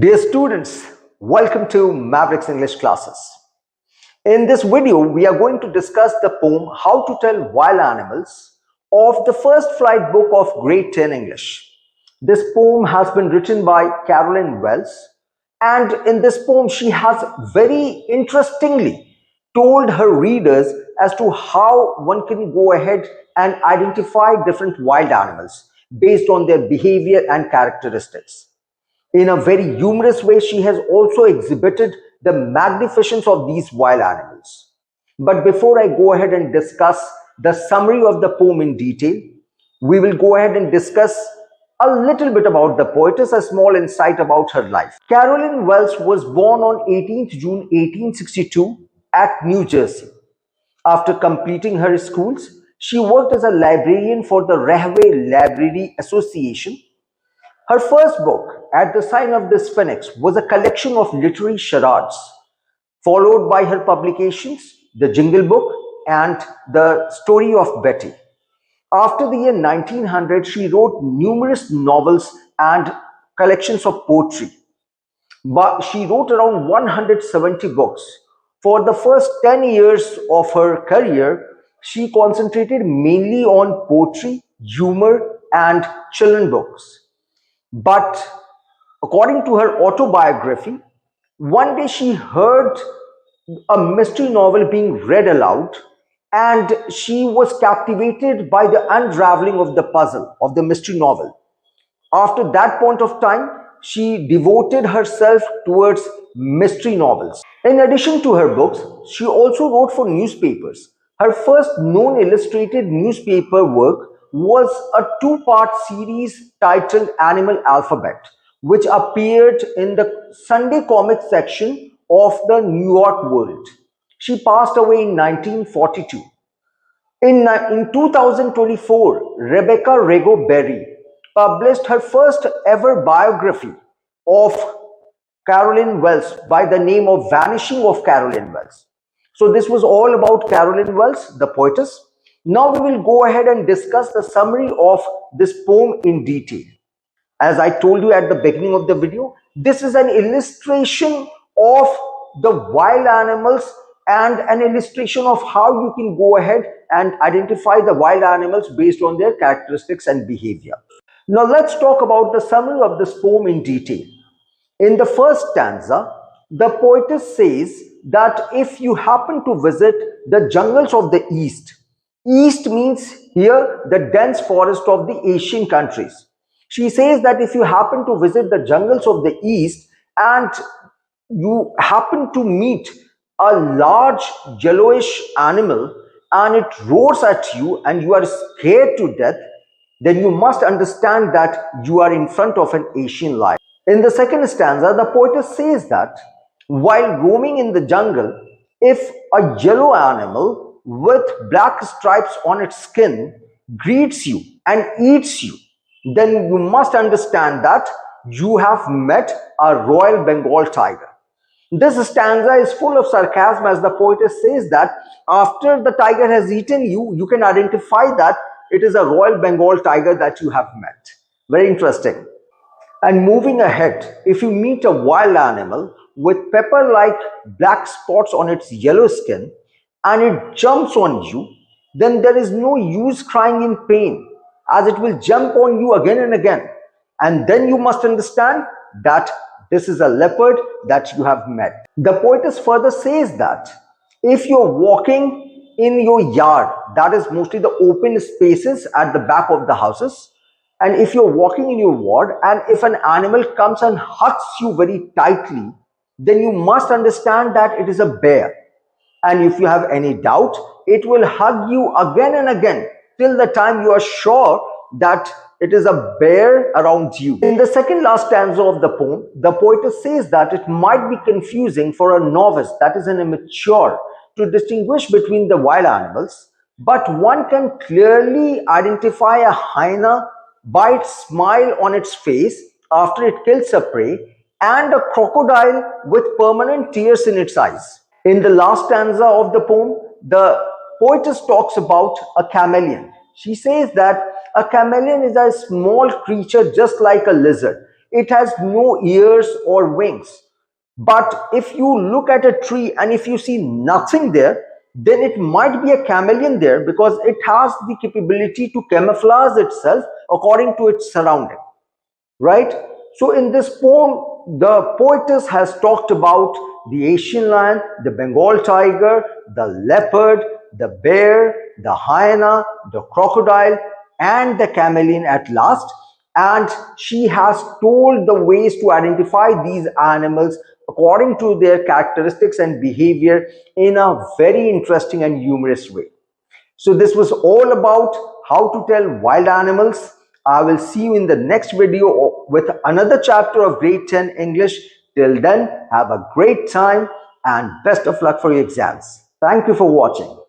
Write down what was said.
Dear students, welcome to Mavericks English classes. In this video, we are going to discuss the poem How to Tell Wild Animals of the First Flight book of Grade 10 English. This poem has been written by Carolyn Wells, and in this poem, she has very interestingly told her readers as to how one can go ahead and identify different wild animals based on their behavior and characteristics. In a very humorous way, she has also exhibited the magnificence of these wild animals. But before I go ahead and discuss the summary of the poem in detail, we will go ahead and discuss a little bit about the poetess, a small insight about her life. Carolyn Wells was born on 18th June 1862 at New Jersey. After completing her schools, she worked as a librarian for the Rahway Library Association. Her first book, At the Sign of the Sphinx, was a collection of literary charades, followed by her publications, The Jingle Book and The Story of Betty. After the year 1900, she wrote numerous novels and collections of poetry. But she wrote around 170 books. For the first 10 years of her career, she concentrated mainly on poetry, humor, and children's books. But according to her autobiography, one day she heard a mystery novel being read aloud, and she was captivated by the unraveling of the puzzle of the mystery novel. After that point of time, she devoted herself towards mystery novels. In addition to her books, she also wrote for newspapers. Her first known illustrated newspaper work was a two-part series titled Animal Alphabet, which appeared in the Sunday comic section of the New York World. She passed away in 1942. In 2024, Rebecca Rego Berry published her first ever biography of Carolyn Wells by the name of Vanishing of Carolyn Wells. So this was all about Carolyn Wells, the poetess. Now we will go ahead and discuss the summary of this poem in detail. As I told you at the beginning of the video, this is an illustration of the wild animals and an illustration of how you can go ahead and identify the wild animals based on their characteristics and behavior. Now let's talk about the summary of this poem in detail. In the first stanza, the poetess says that if you happen to visit the jungles of the East, East means here the dense forest of the Asian countries. She says that if you happen to visit the jungles of the East and you happen to meet a large yellowish animal and it roars at you and you are scared to death, then you must understand that you are in front of an Asian lion. In the second stanza, the poetess says that while roaming in the jungle, if a yellow animal with black stripes on its skin greets you and eats you, then you must understand that you have met a Royal Bengal tiger. This stanza is full of sarcasm as the poetess says that after the tiger has eaten you, you can identify that it is a Royal Bengal tiger that you have met. Very interesting. And moving ahead, if you meet a wild animal with pepper-like black spots on its yellow skin and it jumps on you, then there is no use crying in pain, as it will jump on you again and again. And then you must understand that this is a leopard that you have met. The poetess further says that if you're walking in your yard, that is mostly the open spaces at the back of the houses, and if you're walking in your ward and if an animal comes and hugs you very tightly, then you must understand that it is a bear. And if you have any doubt, it will hug you again and again till the time you are sure that it is a bear around you. In the second last stanza of the poem, the poetess says that it might be confusing for a novice, that is an immature, to distinguish between the wild animals, but one can clearly identify a hyena by its smile on its face after it kills a prey and a crocodile with permanent tears in its eyes. In the last stanza of the poem, the poetess talks about a chameleon. She says that a chameleon is a small creature just like a lizard. it has no ears or wings. But if you look at a tree and if you see nothing there, then it might be a chameleon there because it has the capability to camouflage itself according to its surrounding, right? So in this poem, the poetess has talked about the Asian lion, the Bengal tiger, the leopard, the bear, the hyena, the crocodile, and the chameleon at last. And she has told the ways to identify these animals according to their characteristics and behavior in a very interesting and humorous way. So this was all about how to tell wild animals. I will see you in the next video with another chapter of grade 10 English. Till then, have a great time and best of luck for your exams. Thank you for watching.